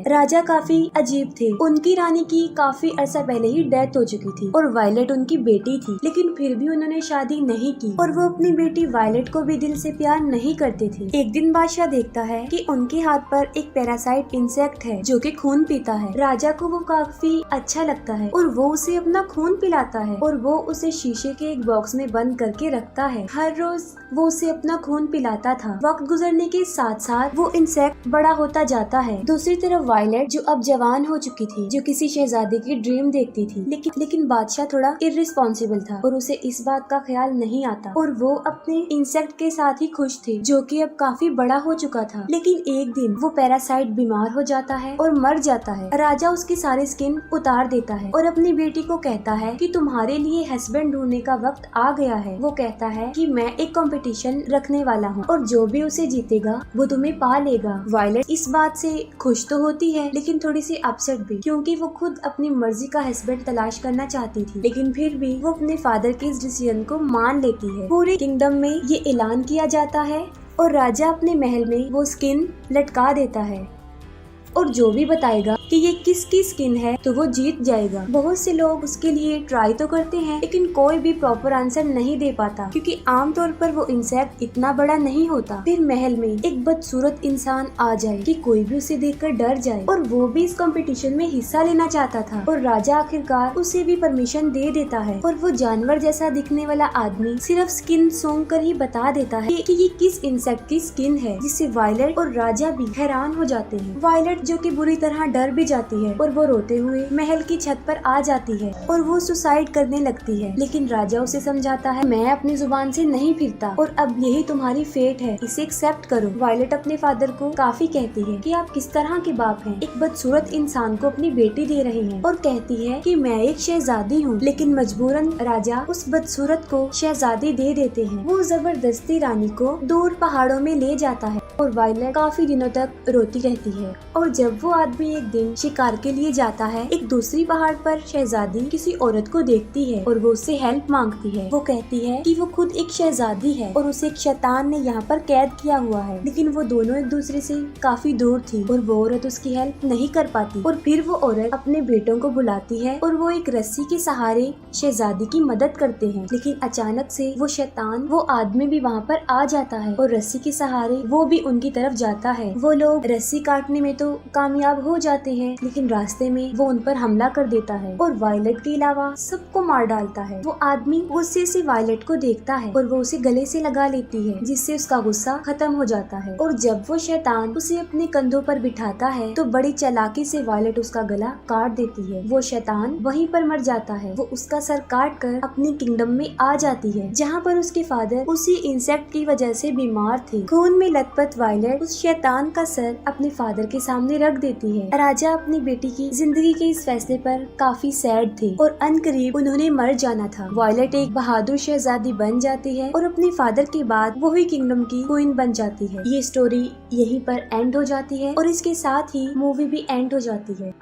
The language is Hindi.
राजा काफी अजीब थे। उनकी रानी की काफी अरसा पहले ही डेथ हो चुकी थी और वायलेट उनकी बेटी थी, लेकिन फिर भी उन्होंने शादी नहीं की और वो अपनी बेटी वायलेट को भी दिल से प्यार नहीं करते थे। एक दिन बादशाह देखता है कि उनके हाथ पर एक पैरासाइट इंसेक्ट है जो कि खून पीता है। राजा को वो काफी अच्छा लगता है और वो उसे अपना खून पिलाता है और वो उसे शीशे के एक बॉक्स में बंद करके रखता है। हर रोज वो उसे अपना खून पिलाता था। वक्त गुजरने के साथ साथ वो इंसेक्ट बड़ा होता जाता है। दूसरी तरफ वायलेट जो अब जवान हो चुकी थी, जो किसी शहजादी की ड्रीम देखती थी, लेकिन बादशाह थोड़ा इर्रिस्पॉन्सिबल था और उसे इस बात का ख्याल नहीं आता और वो अपने इंसेक्ट के साथ ही खुश थी जो कि अब काफी बड़ा हो चुका था। लेकिन एक दिन वो पैरासाइट बीमार हो जाता है और मर जाता है। राजा उसकी सारी स्किन उतार देता है और अपनी बेटी को कहता है कि तुम्हारे लिए हस्बैंड ढूंढने का वक्त आ गया है। वो कहता है कि मैं एक कंपटीशन रखने वाला हूँ और जो भी उसे जीतेगा वो तुम्हें पा लेगा। वायलेट इस बात से खुश तो होती है लेकिन थोड़ी सी अपसेट भी, क्योंकि वो खुद अपनी मर्जी का हस्बैंड तलाश करना चाहती थी, लेकिन फिर भी वो अपने फादर के इस डिसीजन को मान लेती है। पूरे किंगडम में ये ऐलान किया जाता है और राजा अपने महल में वो स्किन लटका देता है और जो भी बताएगा कि ये किसकी स्किन है तो वो जीत जाएगा। बहुत से लोग उसके लिए ट्राई तो करते हैं लेकिन कोई भी प्रॉपर आंसर नहीं दे पाता, क्योंकि आमतौर पर वो इंसेक्ट इतना बड़ा नहीं होता। फिर महल में एक बदसूरत इंसान आ जाए कि कोई भी उसे देखकर डर जाए और वो भी इस कंपटीशन में हिस्सा लेना चाहता था और राजा आखिरकार उसे भी परमिशन दे देता है और वो जानवर जैसा दिखने वाला आदमी सिर्फ स्किन सूंघ कर ही बता देता है कि ये किस इंसेक्ट की स्किन है, जिससे वायलेट और राजा भी हैरान हो जाते हैं। वायलेट जो कि बुरी तरह डर भी जाती है और वो रोते हुए महल की छत पर आ जाती है और वो सुसाइड करने लगती है, लेकिन राजा उसे समझाता है मैं अपनी जुबान से नहीं फिरता और अब यही तुम्हारी फेट है, इसे एक्सेप्ट करो। वायलेट अपने फादर को काफी कहती है कि आप किस तरह के बाप हैं, एक बदसूरत इंसान को अपनी बेटी दे रहे हैं, और कहती है कि मैं एक शहजादी हूँ, लेकिन मजबूरन राजा उस बदसूरत को शहजादी दे देते हैं। वो जबरदस्ती रानी को दूर पहाड़ों में ले जाता है और वायलेट काफी दिनों तक रोती रहती है। और जब वो आदमी एक दिन शिकार के लिए जाता है, एक दूसरी पहाड़ पर शहजादी किसी औरत को देखती है और वो उससे हेल्प मांगती है। वो कहती है कि वो खुद एक शहजादी है और उसे एक शैतान ने यहाँ पर कैद किया हुआ है, लेकिन वो दोनों एक दूसरे से काफी दूर थी और वो औरत उसकी हेल्प नहीं कर पाती। और फिर वो औरत अपने बेटों को बुलाती है और वो एक रस्सी के सहारे शहजादी की मदद करते हैं, लेकिन अचानक से वो शैतान वो आदमी भी वहाँ पर आ जाता है और रस्सी के सहारे वो भी उनकी तरफ जाता है। वो लोग रस्सी काटने में तो कामयाब हो जाते हैं, लेकिन रास्ते में वो उन पर हमला कर देता है और वायलेट के अलावा सबको मार डालता है। वो आदमी गुस्से से वायलेट को देखता है और वो उसे गले से लगा लेती है, जिससे उसका गुस्सा खत्म हो जाता है। और जब वो शैतान उसे अपने कंधों पर बिठाता है तो बड़ी चालाकी से वायलेट उसका गला काट देती है। वो शैतान वहीं पर मर जाता है। वो उसका सर काट कर अपनी किंगडम में आ जाती है, जहाँ पर उसके फादर उसी इंसेक्ट की वजह से बीमार थे। खून में लथपथ वायलेट उस शैतान का सर अपने फादर के सामने रख देती है। राजा अपनी बेटी की जिंदगी के इस फैसले पर काफी सैड थे और अनकरीब उन्होंने मर जाना था। वायलेट एक बहादुर शहजादी बन जाती है और अपने फादर के बाद वो ही किंगडम की क्वीन बन जाती है। ये स्टोरी यहीं पर एंड हो जाती है और इसके साथ ही मूवी भी एंड हो जाती है।